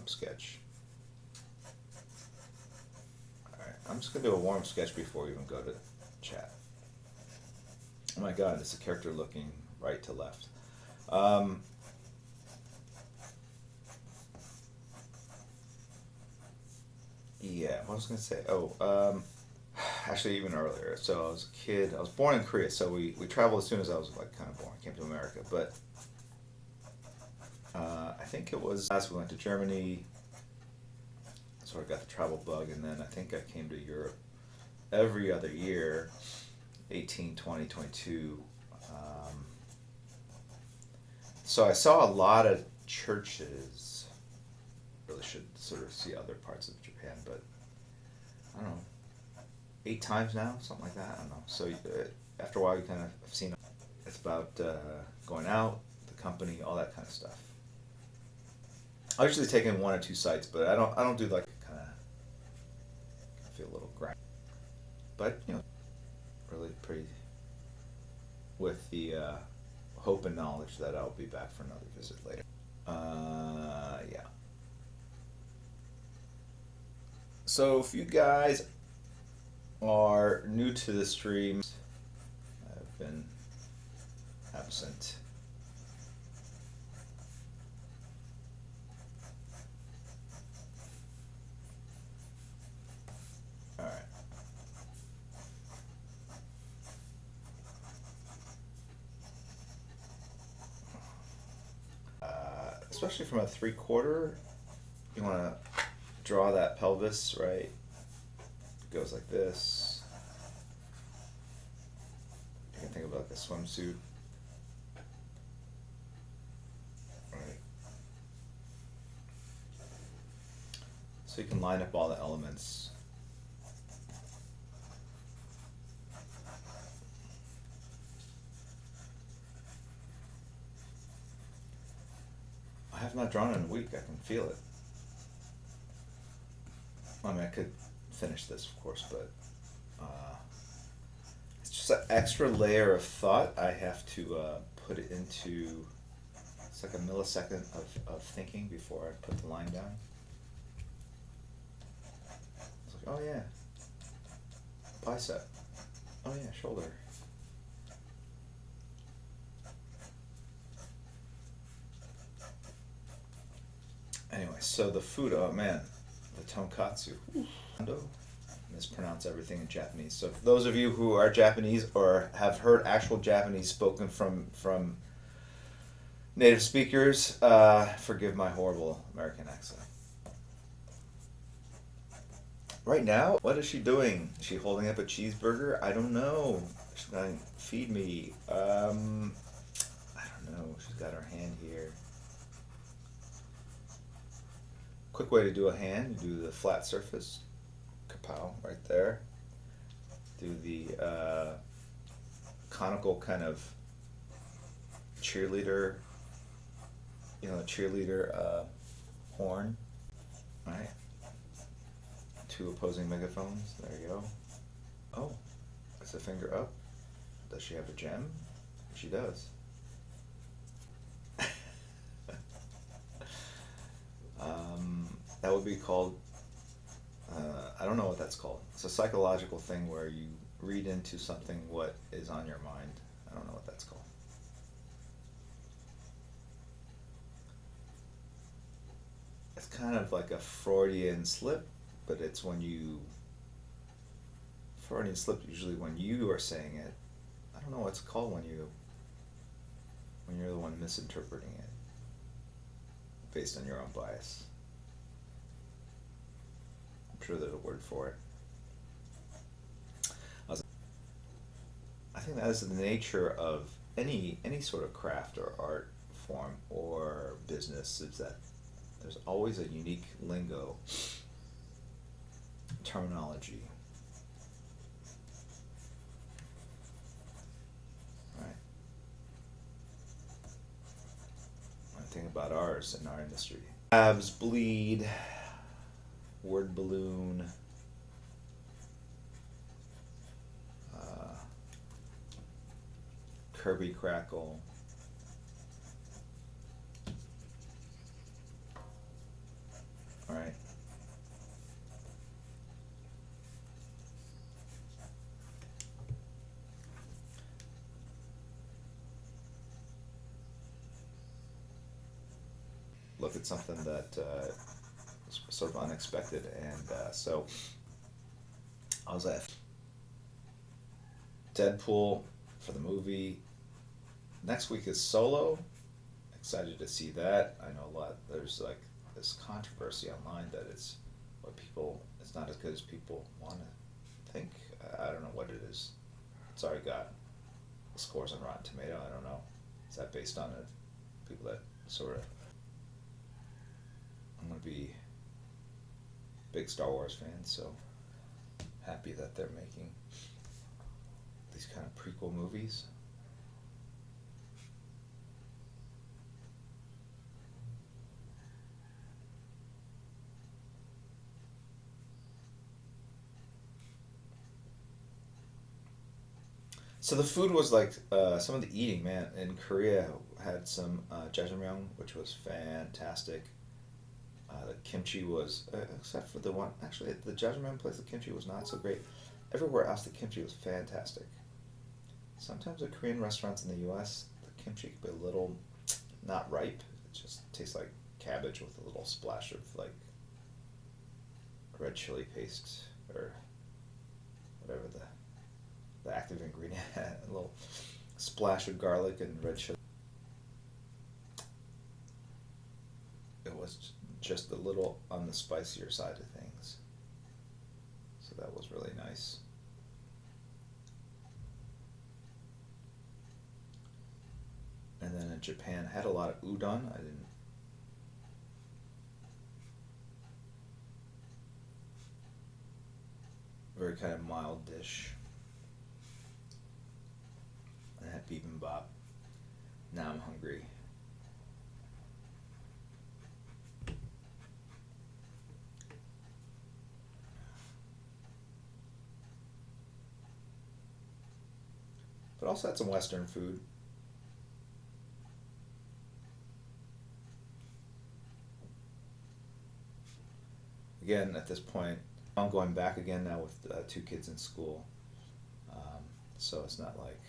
warm-up sketch. Alright, I'm just going to do a warm sketch before we even go to chat. Oh my god, it's a character looking right to left. Yeah, what was I going to say? Oh, actually even earlier. So I was a kid. I was born in Korea, so we traveled as soon as I was like kind of born. I came to America, but I think it was last we went to Germany. So I got the travel bug, and then I think I came to Europe every other year, 18, 20, 22. So I saw a lot of churches. Really should sort of see other parts of Japan, but I don't know, 8 times now, something like that. I don't know. So after a while, you kind of have seen. It's about going out, the company, all that kind of stuff. I usually take in 1 or 2 sites, but I don't do like kind of feel a little grind. But really pretty. With the hope and knowledge that I'll be back for another visit later. Yeah. So if you guys are new to the stream, I've been absent. All right. Especially from a 3/4, you want to draw that pelvis, right? It goes like this. You can think of like a swimsuit. Right. So you can line up all the elements. I have not drawn in a week. I can feel it. I mean, I could finish this, of course, but it's just an extra layer of thought I have to put it into. It's like a millisecond of thinking before I put the line down. It's like, oh yeah, bicep. Oh yeah, shoulder. Anyway, so the food, oh man, the tonkatsu. Mispronounce everything in Japanese. So for those of you who are Japanese or have heard actual Japanese spoken from native speakers, forgive my horrible American accent. Right now, what is she doing? Is she holding up a cheeseburger? I don't know. She's going to feed me. I don't know. She's got her hand here. Quick way to do a hand, you do the flat surface, kapow, right there. Do the conical kind of cheerleader, horn, right? 2 opposing megaphones, there you go. Oh, that's a finger up. Does she have a gem? She does. That would be called, I don't know what that's called. It's a psychological thing where you read into something what is on your mind. I don't know what that's called. It's kind of like a Freudian slip, but it's Freudian slip usually when you are saying it. I don't know what it's called when you're the one misinterpreting it based on your own bias. I'm sure there's a word for it. I think that is the nature of any sort of craft or art form or business, is that there's always a unique lingo, terminology. Right? One thing about ours in our industry. Abs bleed, word balloon, Kirby crackle. right? Look at something that is sort of unexpected, and so I was at Deadpool for the movie. Next week is Solo. Excited to see that. I know a lot. There's like this controversy online that it's not as good as people want to think. I don't know what it is. It's already got scores on Rotten Tomato. I don't know. Is that based on it? People that sort of. I'm gonna be a big Star Wars fan, so happy that they're making these kind of prequel movies. So the food was like some of the eating, man. In Korea, had some jjajangmyeon, which was fantastic. The kimchi was, except for the one, actually the jjajangmyeon place, the kimchi was not so great. Everywhere else, the kimchi was fantastic. Sometimes at Korean restaurants in the U.S., the kimchi can be a little not ripe. It just tastes like cabbage with a little splash of like red chili paste or whatever the active ingredient, a little splash of garlic and red chili. It was just a little on the spicier side of things. So that was really nice. And then in Japan, I had a lot of udon. I didn't. Very kind of mild dish. I had bibimbap. Now I'm hungry. But also had some Western food. Again, at this point, I'm going back again now with two kids in school. Um, so it's not like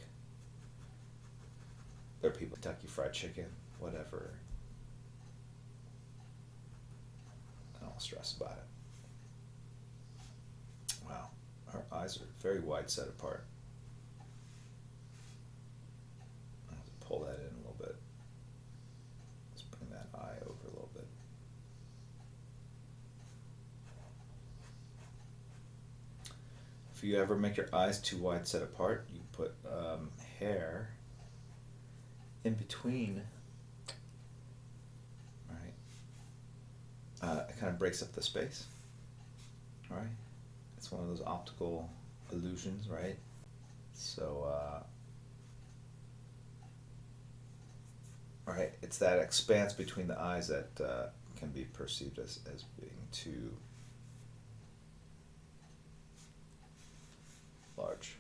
there are people Kentucky Fried Chicken, whatever. I don't stress about it. Wow, her eyes are very wide set apart. I'll have to pull that in a little bit. Let's bring that eye over a little bit. If you ever make your eyes too wide set apart, you put hair in between, right? It kind of breaks up the space, right? It's one of those optical illusions, right? So, right, it's that expanse between the eyes that can be perceived as being too large.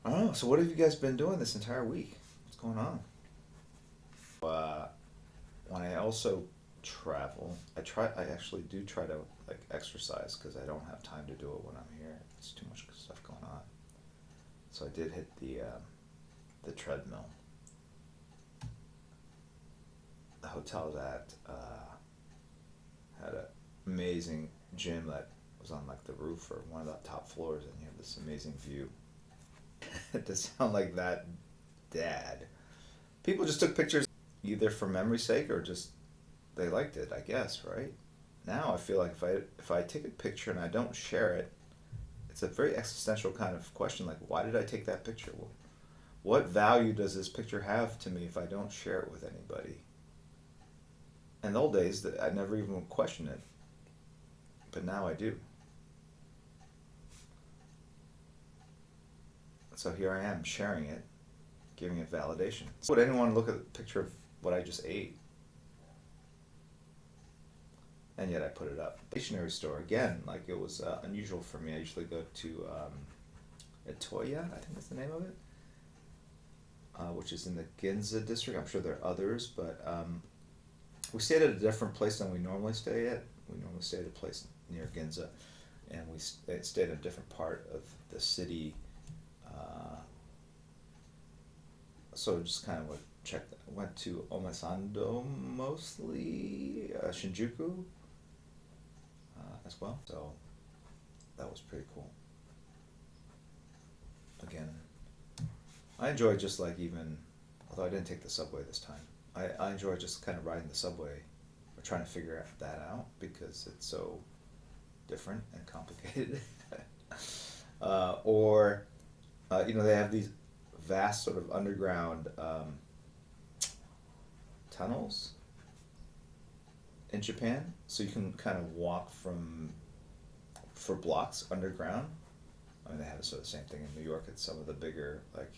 Oh, so what have you guys been doing this entire week? What's going on? Uh, when I also travel, I actually do try to like exercise because I don't have time to do it when I'm here. It's too much stuff going on. So I did hit the treadmill. The hotel I was at had an amazing gym that was on like the roof or one of the top floors, and you have this amazing view. To sound like that dad. People just took pictures either for memory's sake or just they liked it, I guess, right? Now I feel like if I take a picture and I don't share it, it's a very existential kind of question like why did I take that picture? Well, what value does this picture have to me if I don't share it with anybody? In the old days that I never even questioned it. But now I do. So here I am sharing it, giving it validation. Would anyone look at a picture of what I just ate and yet I put it up. Stationery store, again, like it was unusual for me. I usually go to Etoya, I think that's the name of it, which is in the Ginza district. I'm sure there are others, but we stayed at a different place than we normally stay at. We normally stay at a place near Ginza, and we stayed in a different part of the city. So just kind of went to Omasando mostly, Shinjuku as well. So that was pretty cool. Again, I enjoy just like even, although I didn't take the subway this time, I enjoy just kind of riding the subway or trying to figure that out because it's so different and complicated. They have these vast sort of underground tunnels in Japan, so you can kind of walk for blocks underground. I mean, they have sort of the same thing in New York at some of the bigger, like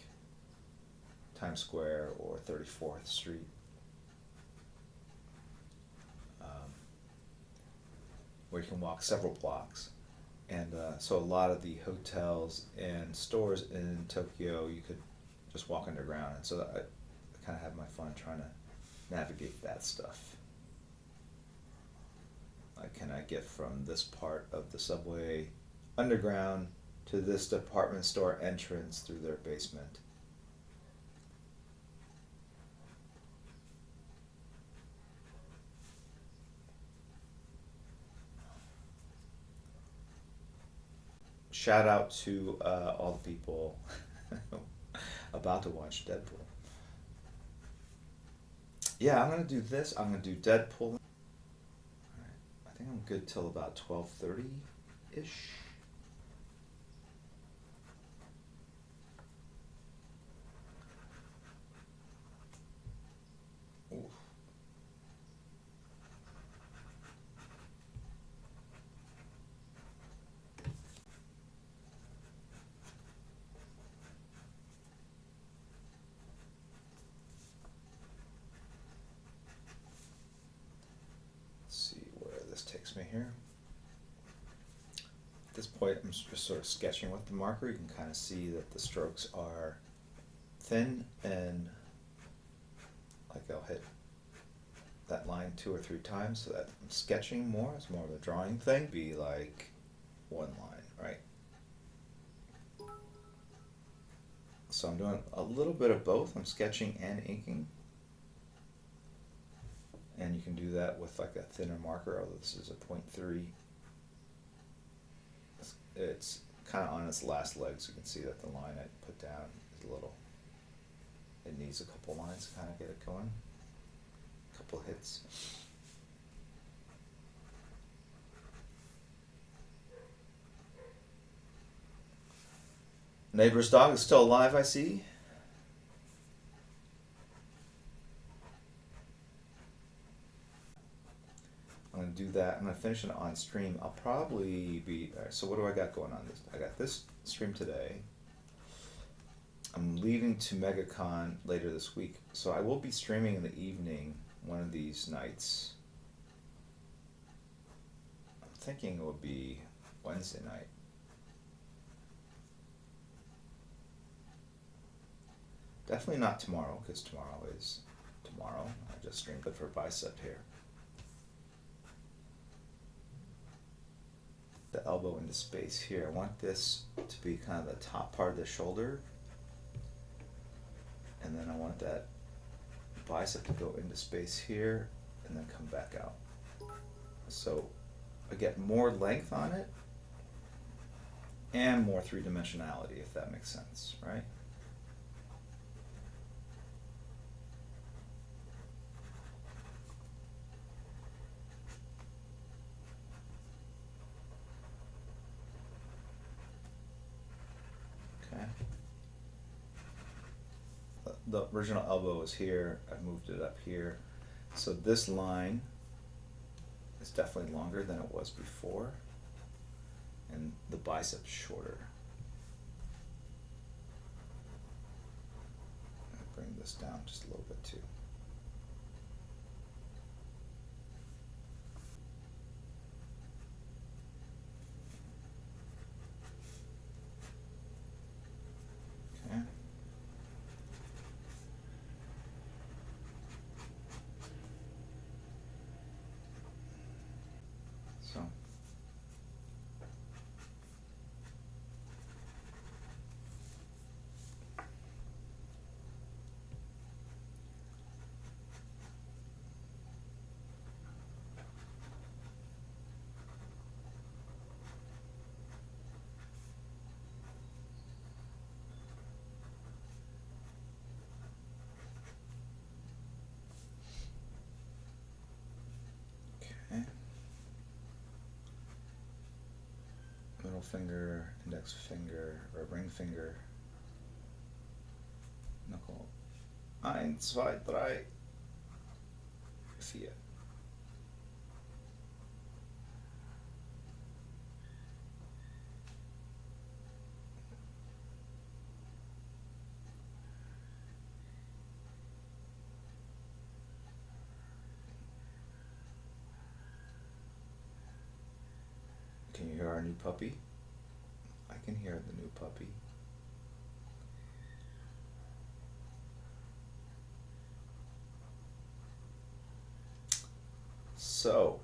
Times Square or 34th Street. Where you can walk several blocks. And so a lot of the hotels and stores in Tokyo, you could just walk underground. And so I kind of had my fun trying to navigate that stuff. Like, can I get from this part of the subway underground to this department store entrance through their basement? Shout out to all the people about to watch Deadpool. Yeah, I'm gonna do this. I'm gonna do Deadpool. All right. I think I'm good till about 12:30-ish. Oof. Takes me here. At this point, I'm just sort of sketching with the marker. You can kind of see that the strokes are thin, and like I'll hit that line 2 or 3 times so that I'm sketching more. It's more of a drawing thing. Be like one line, right? So I'm doing a little bit of both. I'm sketching and inking. And you can do that with like a thinner marker, although this is a 0.3. It's kind of on its last legs. You can see that the line I put down is a little, it needs a couple lines to kind of get it going. A couple hits. Neighbor's dog is still alive, I see. I'm going to do that. I'm going to finish it on stream. I'll probably be... All right, so what do I got going on? I got this stream today. I'm leaving to MegaCon later this week. So I will be streaming in the evening one of these nights. I'm thinking it would be Wednesday night. Definitely not tomorrow, because tomorrow is tomorrow. I just streamed it for Bicep here. The elbow into space here. I want this to be kind of the top part of the shoulder, and then I want that bicep to go into space here and then come back out. So I get more length on it and more three-dimensionality, if that makes sense, right? The original elbow is here. I've moved it up here. So this line is definitely longer than it was before, and the bicep's shorter. I'll bring this down just a little bit too. finger, index finger, or ring finger. Knuckle. 1, 2, 3, 4. Can you hear our new puppy? I can hear the new puppy. So,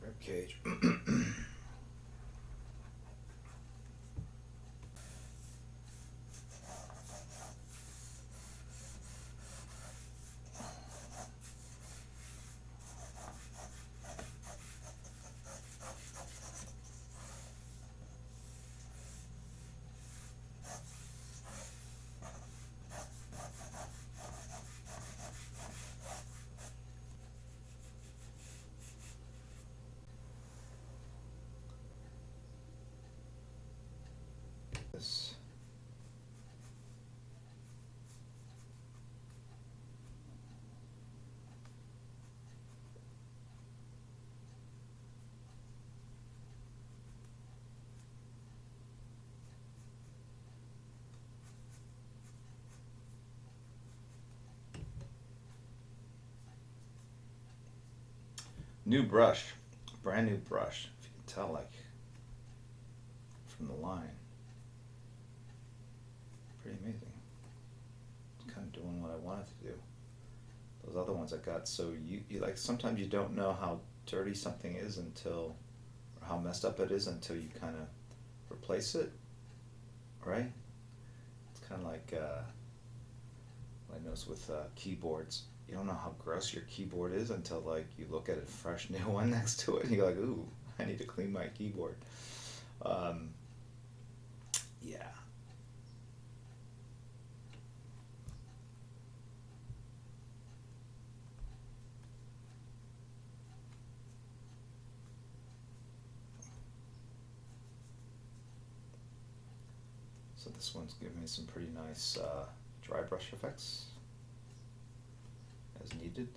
rib cage. This. New brush, brand new brush. If you can tell, like from the line, pretty amazing. It's kind of doing what I wanted to do. Those other ones I got, so you like sometimes you don't know how dirty something is until, or how messed up it is until you kind of replace it, right? It's kind of like I noticed with keyboards. You don't know how gross your keyboard is until like you look at a fresh new one next to it and you're like, ooh, I need to clean my keyboard. Yeah. So this one's giving me some pretty nice dry brush effects as needed.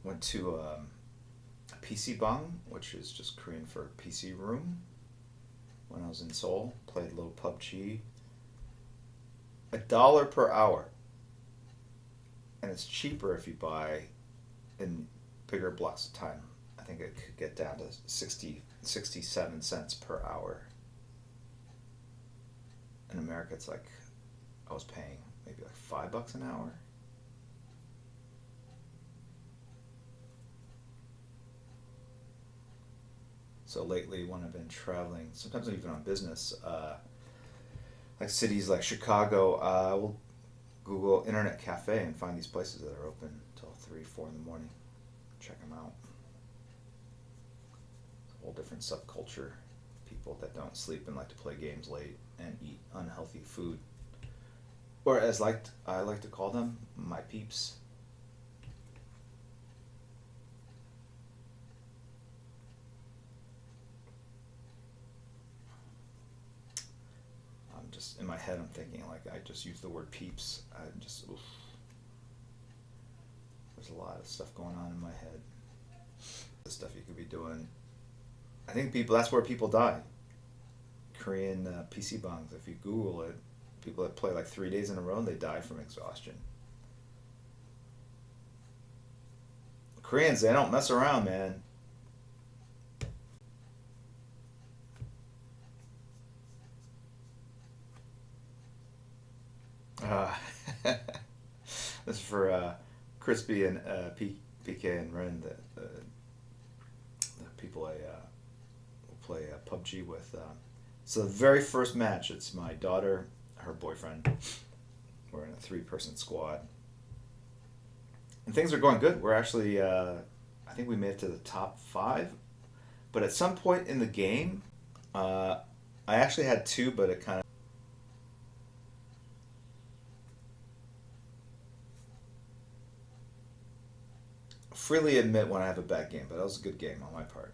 Went to a PC Bang, which is just Korean for PC room. When I was in Seoul, played a little PUBG. $1 per hour, and it's cheaper if you buy in bigger blocks of time. I think it could get down to 67 cents per hour. In America, it's like I was paying maybe like $5 an hour. So lately, when I've been traveling, sometimes even on business, like cities like Chicago, I will Google internet cafe and find these places that are open till 3, 4 in the morning. Check them out. It's a whole different subculture. People that don't sleep and like to play games late and eat unhealthy food. Or as I like to call them, my peeps. I'm just in my head. I'm thinking like I just use the word peeps. I'm just oof. There's a lot of stuff going on in my head. The stuff you could be doing. I think people. That's where people die. Korean PC bongs. If you Google it, people that play like 3 days in a row, they die from exhaustion. Koreans, they don't mess around, man. Uh, this is for Crispy and PK and Ren, the people I will play PUBG with. So the very first match, it's my daughter, her boyfriend. We're in a 3-person squad, and things are going good. We're actually, I think we made it to the top 5, but at some point in the game, I actually had 2, but it kind of freely admit when I have a bad game, but that was a good game on my part.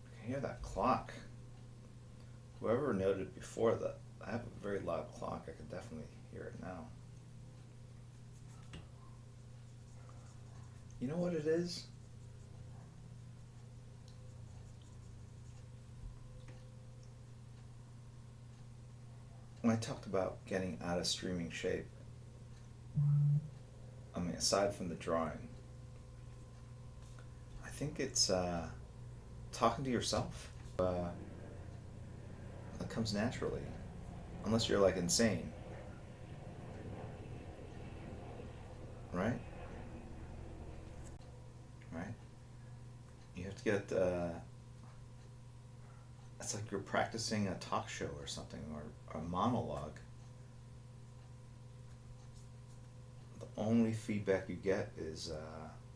I can hear that clock. Whoever noted before that, I have a very loud clock. I can definitely hear it now. You know what it is? When I talked about getting out of streaming shape, I mean, aside from the drawing, I think it's talking to yourself. That comes naturally, unless you're like insane, right? Right? You have to get. It's like you're practicing a talk show or something, or a monologue. The only feedback you get is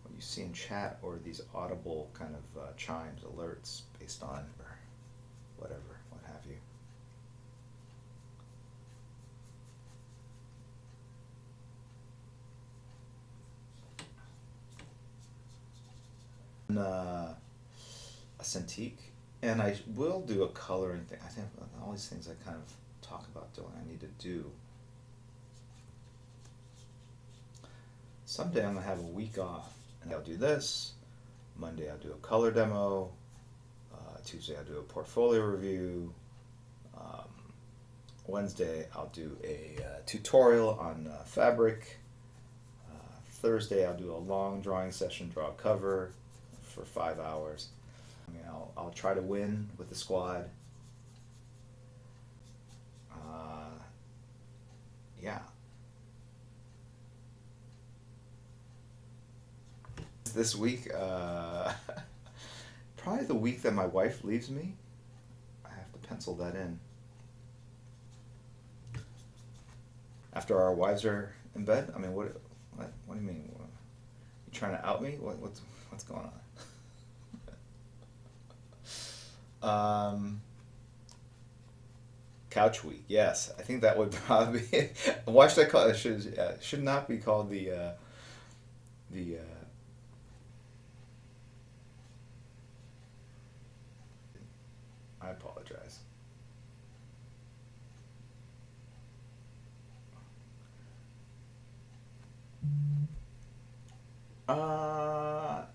what you see in chat or these audible kind of chimes, alerts based on or whatever, what have you. And, a Cintiq, and I will do a coloring thing. I think all these things I kind of talk about doing, I need to do. Someday I'm gonna have a week off, and I'll do this. Monday I'll do a color demo. Tuesday I'll do a portfolio review. Wednesday I'll do a tutorial on fabric. Thursday I'll do a long drawing session, draw a cover for 5 hours. I mean, I'll try to win with the squad. Yeah. This week, probably the week that my wife leaves me. I have to pencil that in. After our wives are in bed. I mean, what do you mean? You trying to out me? What's going on? Couch week. Yes, I think that would probably be. Why should I call it? Should not be called the. I apologize. Uh,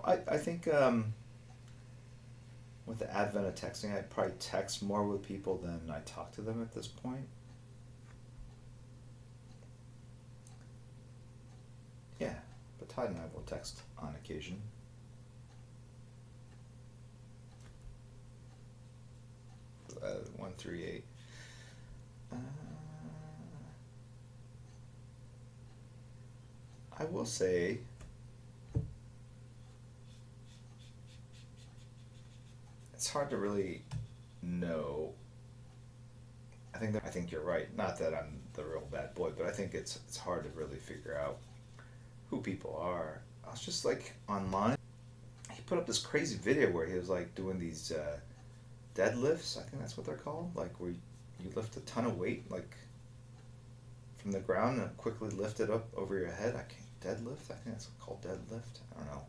I think with the advent of texting, I'd probably text more with people than I talk to them at this point. Yeah, but Todd and I will text on occasion. 138. I will say, it's hard to really know. I think you're right. Not that I'm the real bad boy, but I think it's hard to really figure out who people are. I was just like online. He put up this crazy video where he was like doing these deadlifts. I think that's what they're called. Like where you lift a ton of weight like from the ground and quickly lift it up over your head. Deadlift. I think that's called deadlift. I don't know.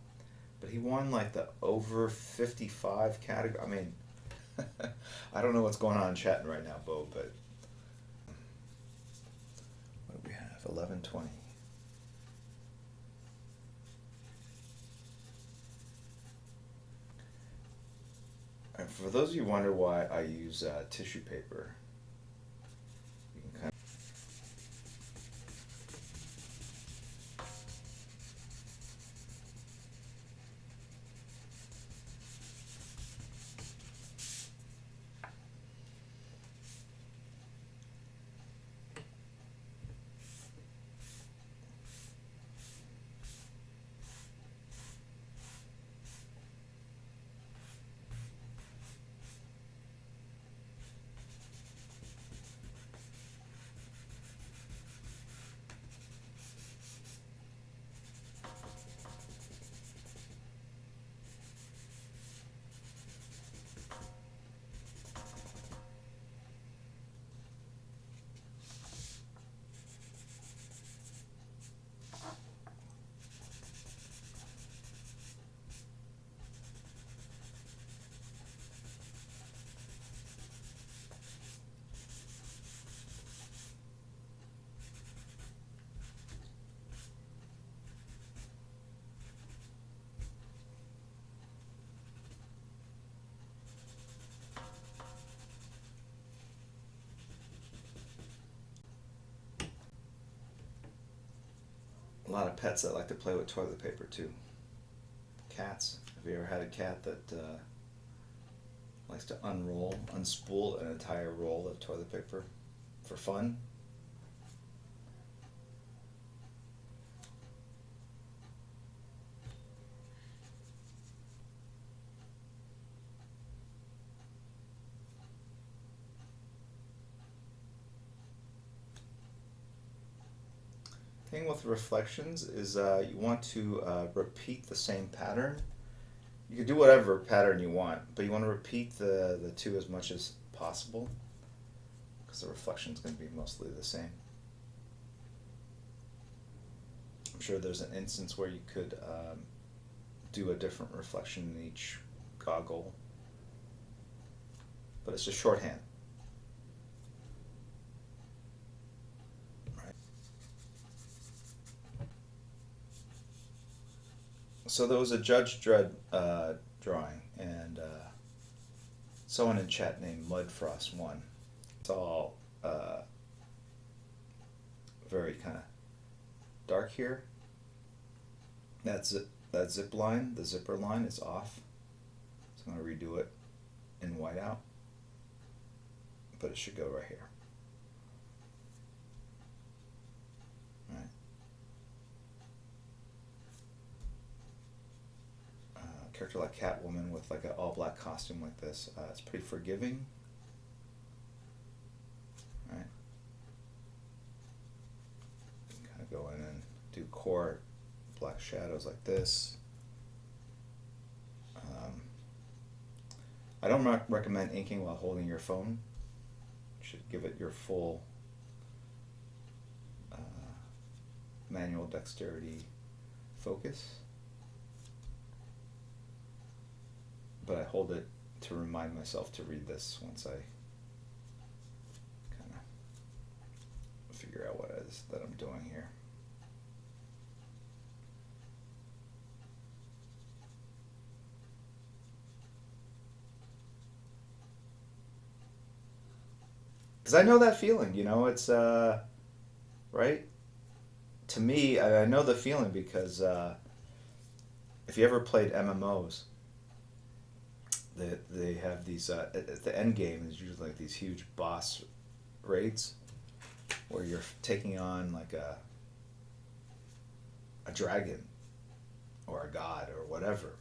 But he won like the over 55 category. I mean, I don't know what's going on in chatting right now, Bo, but what do we have? 11:20. And for those of you who wonder why I use tissue paper, you can kind a lot of pets that like to play with toilet paper too. Cats. Have you ever had a cat that likes to unspool an entire roll of toilet paper for fun? Thing with reflections is you want to repeat the same pattern. You can do whatever pattern you want, but you want to repeat the two as much as possible because the reflection is going to be mostly the same. I'm sure there's an instance where you could do a different reflection in each goggle, but it's just shorthand. So there was a Judge Dredd drawing, and someone in chat named Mudfrost1. It's all very kind of dark here. That zip line, the zipper line, is off. So I'm going to redo it in whiteout, but it should go right here. Character like Catwoman with like an all-black costume like this, it's pretty forgiving, right? Kind of go in and do core black shadows like this. I don't recommend inking while holding your phone. You should give it your full manual dexterity focus. But I hold it to remind myself to read this once I kind of figure out what it is that I'm doing here. Because I know that feeling, you know, it's, right? To me, I know the feeling because if you ever played MMOs, they have these at the end game is usually like these huge boss raids where you're taking on like a dragon or a god or whatever,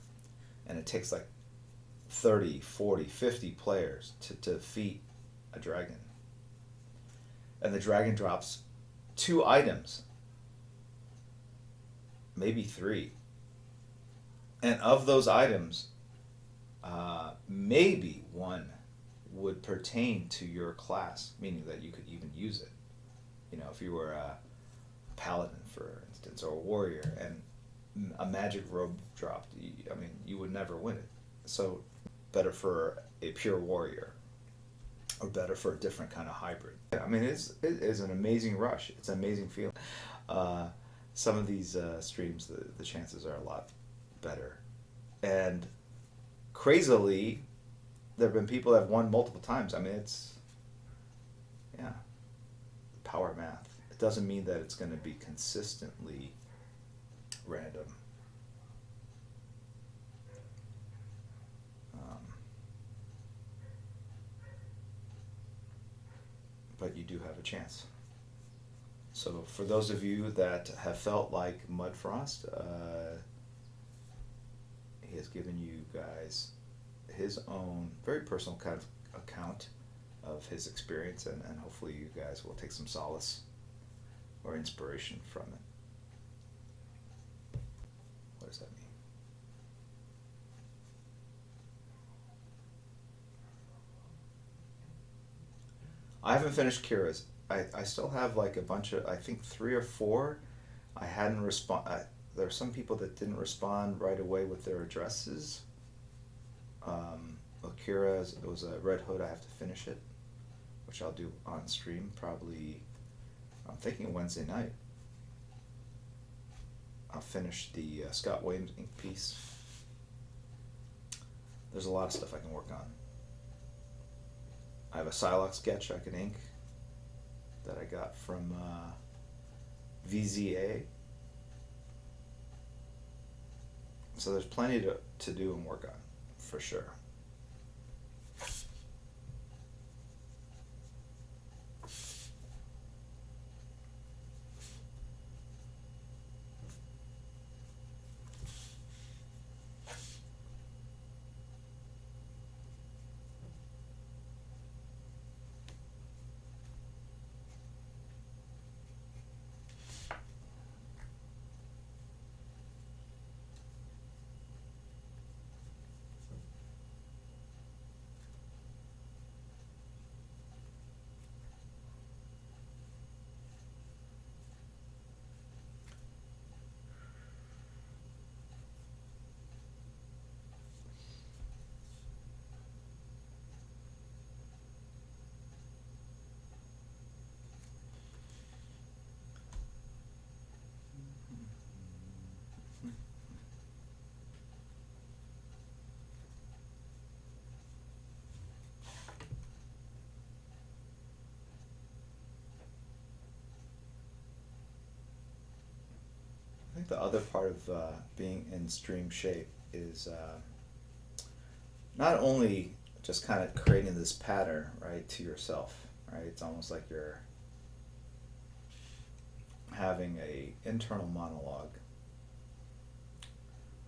and it takes like 30, 40, 50 players to defeat a dragon, and the dragon drops 2 items, maybe 3, and of those items maybe 1 would pertain to your class, meaning that you could even use it. You know, if you were a paladin, for instance, or a warrior, and a magic robe dropped, I mean, you would never win it. So better for a pure warrior, or better for a different kind of hybrid. I mean, it is an amazing rush. It's an amazing feeling. Some of these streams, the chances are a lot better. And crazily, there have been people that have won multiple times. I mean, it's, yeah, power math. It doesn't mean that it's going to be consistently random. But you do have a chance. So for those of you that have felt like Mudfrost, he has given you guys his own very personal kind of account of his experience, and hopefully you guys will take some solace or inspiration from it. What does that mean? I haven't finished Kira's. I still have like a bunch of, I think 3 or 4. I hadn't there are some people that didn't respond right away with their addresses. Kira's, it was a Red Hood. I have to finish it, which I'll do on stream probably. I'm thinking Wednesday night. I'll finish the Scott Williams ink piece. There's a lot of stuff I can work on. I have a Psylocke sketch I can ink that I got from VZA. So there's plenty to do and work on, for sure. I think the other part of being in stream shape is not only just kind of creating this pattern, right, to yourself, right? It's almost like you're having a internal monologue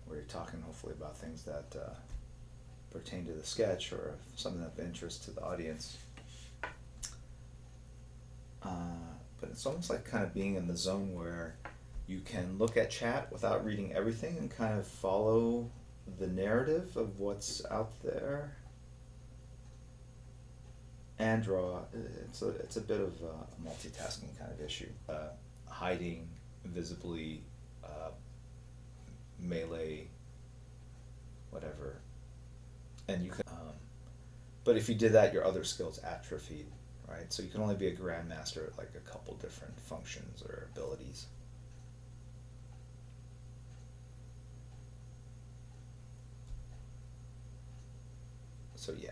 where you're talking hopefully about things that pertain to the sketch or something of interest to the audience. But it's almost like kind of being in the zone where you can look at chat without reading everything and kind of follow the narrative of what's out there and draw. It's a bit of a multitasking kind of issue. Hiding visibly, melee, whatever. And you can, but if you did that, your other skills atrophied, right? So you can only be a grandmaster at like a couple different functions or abilities. So yeah.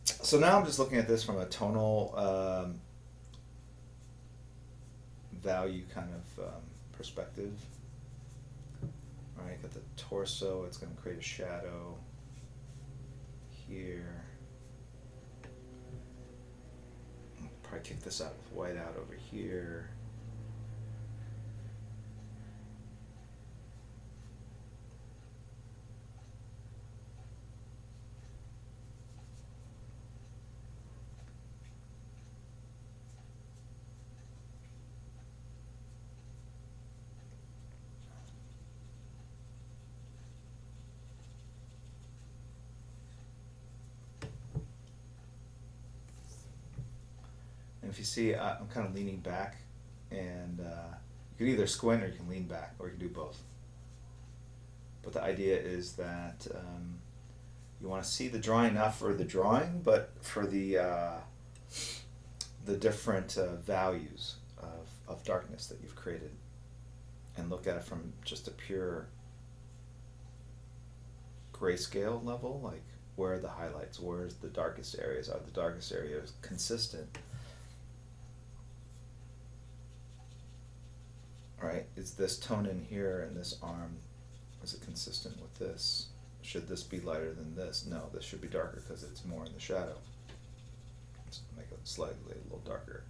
So now I'm just looking at this from a tonal value kind of perspective. All right, got the torso, it's going to create a shadow here. Probably kick this out with white out over here. And if you see, I'm kind of leaning back And you can either squint or you can lean back, or you can do both. But the idea is that you want to see the drawing, not for the drawing, but for the different values of darkness that you've created, and look at it from just a pure grayscale level, like where are the highlights, where's the darkest areas, are the darkest areas consistent, right? Is this tone in here and this arm, is it consistent with this? Should this be lighter than this? No, this should be darker because it's more in the shadow. Let's make it slightly a little darker.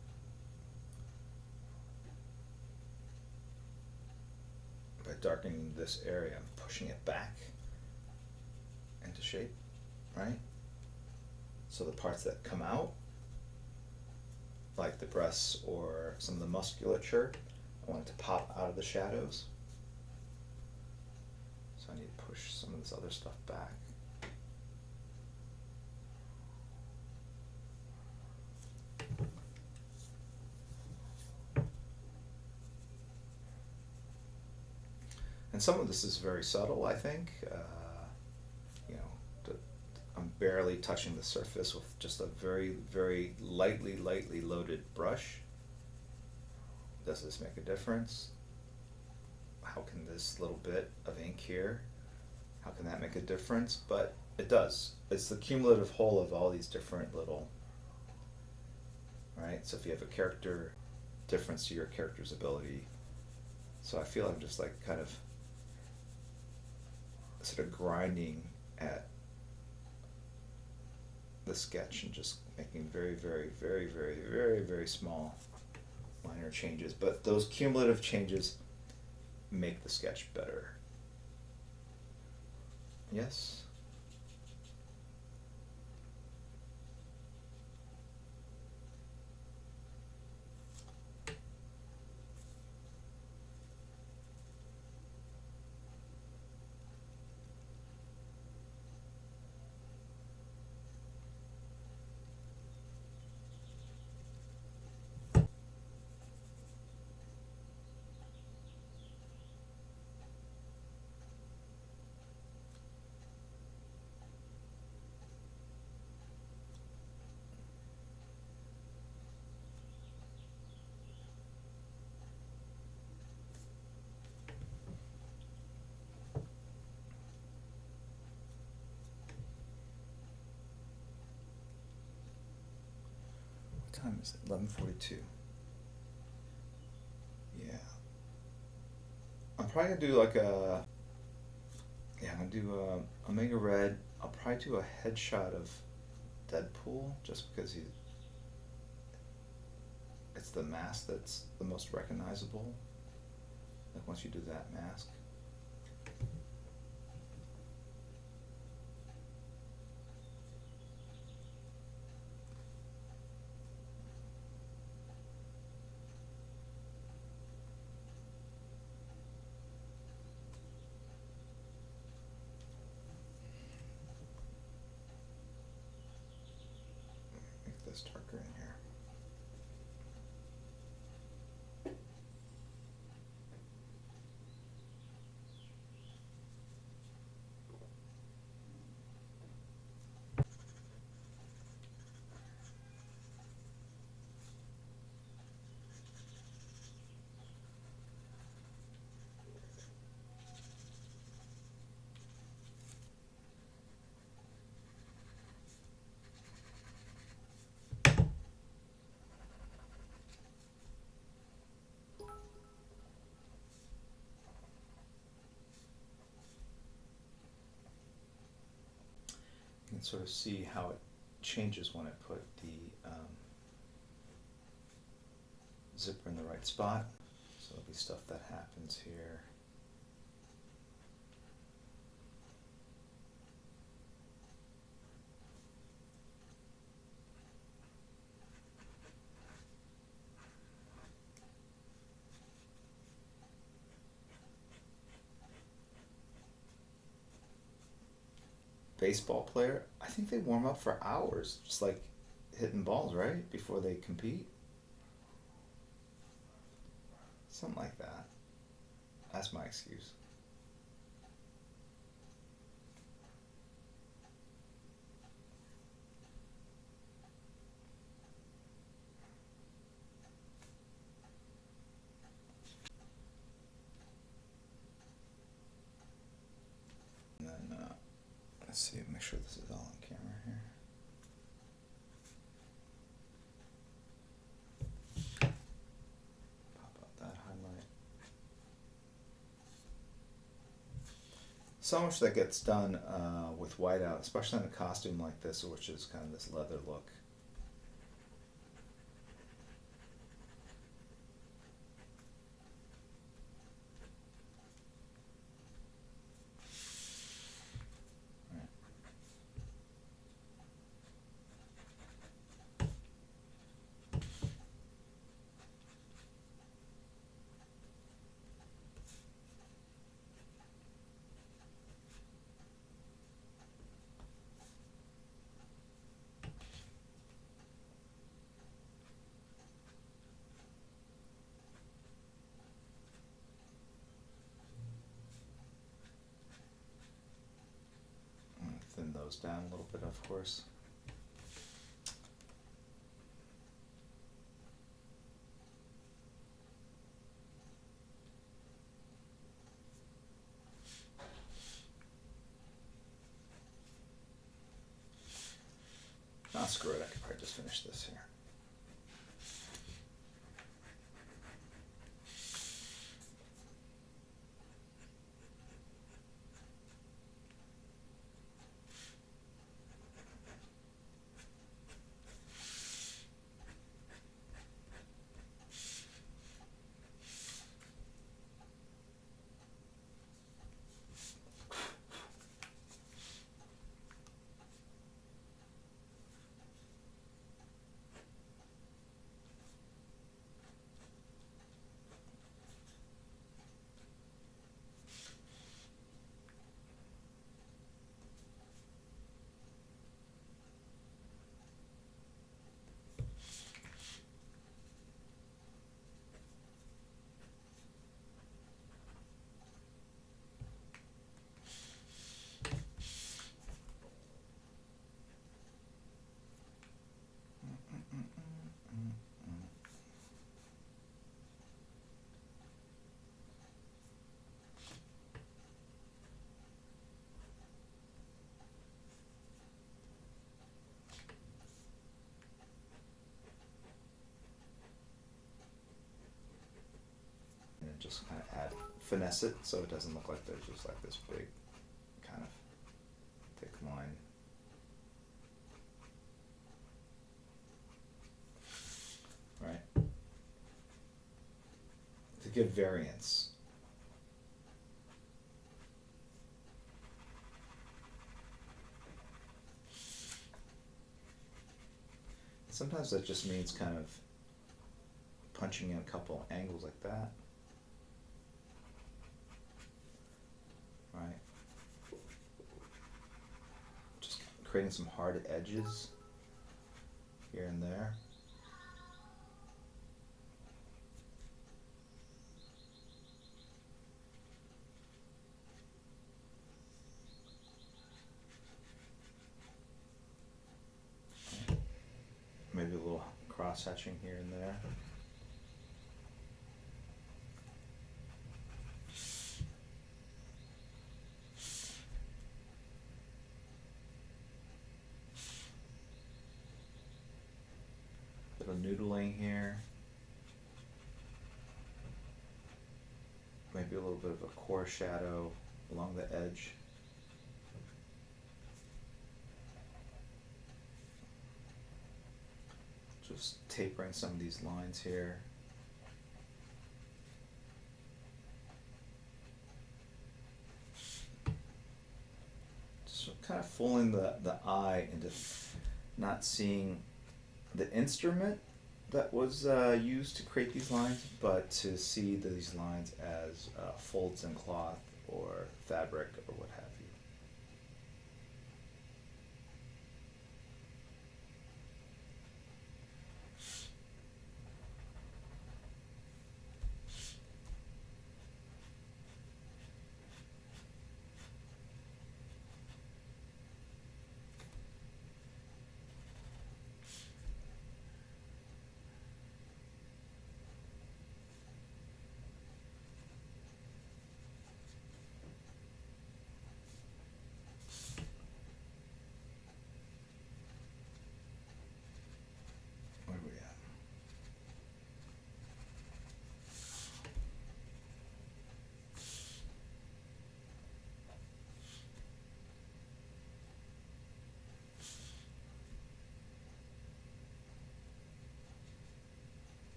By darkening this area, I'm pushing it back into shape, right? So the parts that come out, like the breasts or some of the musculature, I want it to pop out of the shadows. So I need to push some of this other stuff back. And some of this is very subtle, I think. I'm barely touching the surface with just a very, very lightly loaded brush. Does this make a difference? How can this little bit of ink here, how can that make a difference? But it does. It's the cumulative whole of all these different little, right? So if you have a character, difference to your character's ability. So I feel I'm just like kind of sort of grinding at the sketch and just making very, very, very, very, very, very small minor changes. But those cumulative changes make the sketch better. Yes? What time is it? 11:42. Yeah. I'm probably gonna do like a, yeah, I'm gonna do a Omega Red. I'll probably do a headshot of Deadpool just because it's the mask that's the most recognizable. Like once you do that mask. Make this darker in here. You can sort of see how it changes when I put the zipper in the right spot. So there'll be stuff that happens here. Baseball player, I think they warm up for hours, just like hitting balls, right? Before they compete. Something like that. That's my excuse. And then, let's see, make sure this is all on camera here. Pop out that highlight. So much that gets done with whiteout, especially in a costume like this, which is kind of this leather look. Thin those down a little bit, of course. Screw it, I could probably just finish this here. And just kind of finesse it so it doesn't look like there's just like this big kind of thick line. Right? To give variance. Sometimes that just means kind of punching in a couple angles like that. Right? Just creating some hard edges here and there. Maybe a little cross-hatching here and there. Bit of noodling here. Maybe a little bit of a core shadow along the edge. Just tapering some of these lines here. Just kind of fooling the eye into not seeing the instrument that was used to create these lines, but to see these lines as folds in cloth or fabric or what have you.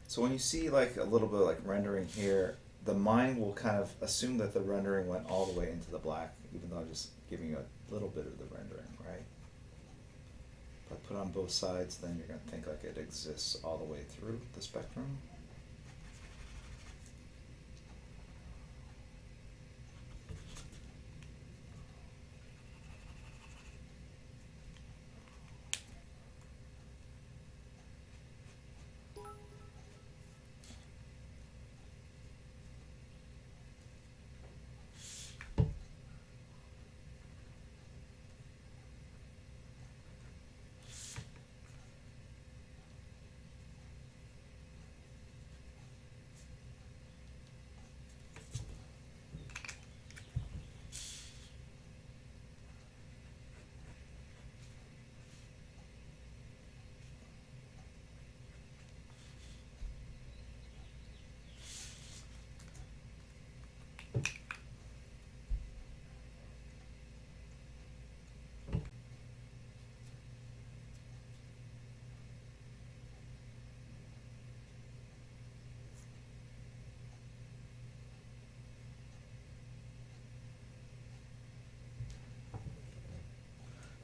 So when you see like a little bit of like rendering here, the mind will kind of assume that the rendering went all the way into the black, even though I'm just giving you a little bit of the rendering, right? If I put on both sides, then you're going to think like it exists all the way through the spectrum.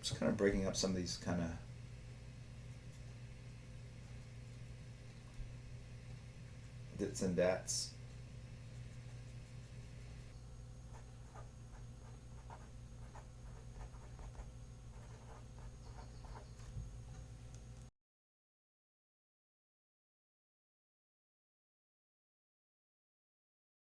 Just kind of breaking up some of these kind of dits and dats.